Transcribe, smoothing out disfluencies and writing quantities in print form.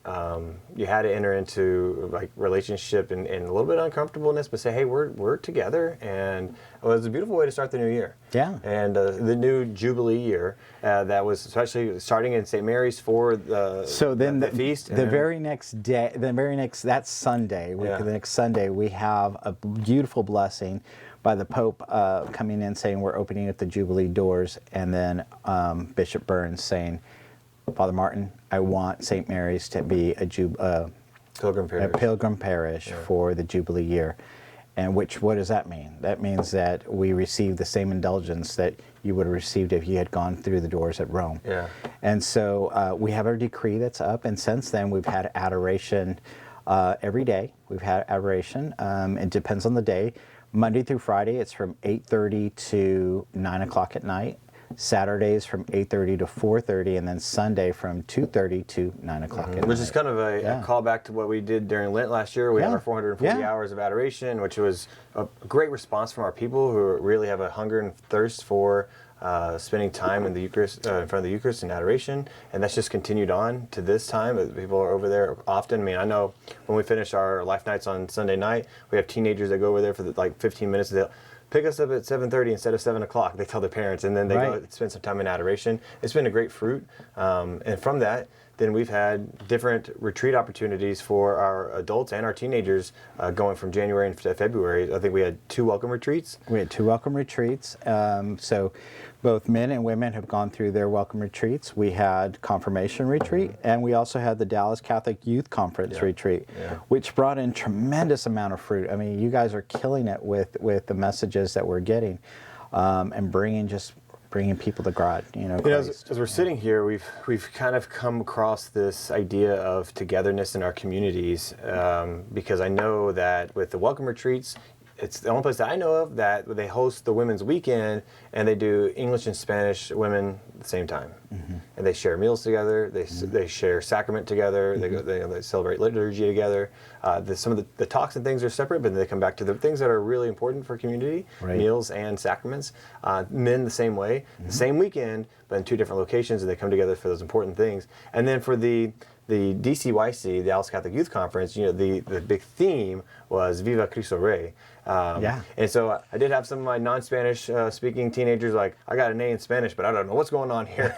you had to enter into like relationship and a little bit of uncomfortableness, but say, hey, we're together, and it was a beautiful way to start the new year. Yeah. And the new Jubilee year that was especially starting in St. Mary's for the the feast. The very next day, that Sunday, the next Sunday, we have a beautiful blessing by the Pope coming in saying we're opening up the Jubilee doors, and then Bishop Burns saying, Father Martin, I want St. Mary's to be a pilgrim parish for the Jubilee year. And what does that mean? That means that we receive the same indulgence that you would have received if you had gone through the doors at Rome. Yeah. And so we have our decree that's up, and since then we've had adoration every day. We've had adoration. It depends on the day. Monday through Friday, it's from 8:30 to 9 o'clock at night. Saturdays from 8:30 to 4:30, and then Sunday from 2:30 to 9 o'clock at night. Which is kind of a callback to what we did during Lent last year. We had our 440 hours of adoration, which was a great response from our people who really have a hunger and thirst for spending time in the Eucharist, in front of the Eucharist in adoration, and that's just continued on to this time. People are over there often. I mean, I know when we finish our Life Nights on Sunday night, we have teenagers that go over there for like 15 minutes. They'll pick us up at 7:30 instead of 7 o'clock. They tell their parents, and then they go spend some time in adoration. It's been a great fruit, and from that, then we've had different retreat opportunities for our adults and our teenagers going from January to February. I think we had 2 welcome retreats. We had 2 welcome retreats. So both men and women have gone through their welcome retreats. We had confirmation retreat, and we also had the Dallas Catholic Youth Conference retreat, which brought in tremendous amount of fruit. I mean, you guys are killing it with the messages that we're getting, and bringing people to God. As we're sitting here, we've kind of come across this idea of togetherness in our communities, because I know that with the welcome retreats, it's the only place that I know of that they host the women's weekend, and they do English and Spanish women at the same time, and they share meals together. They share sacrament together. They celebrate liturgy together. Some of the talks and things are separate, but they come back to the things that are really important for community, meals and sacraments. Men the same way, the same weekend, but in 2 different locations, and they come together for those important things. And then for the DCYC, the Dallas Catholic Youth Conference, the big theme was Viva Cristo Rey. And so I did have some of my non-Spanish speaking teenagers like, I got an A in Spanish, but I don't know what's going on here.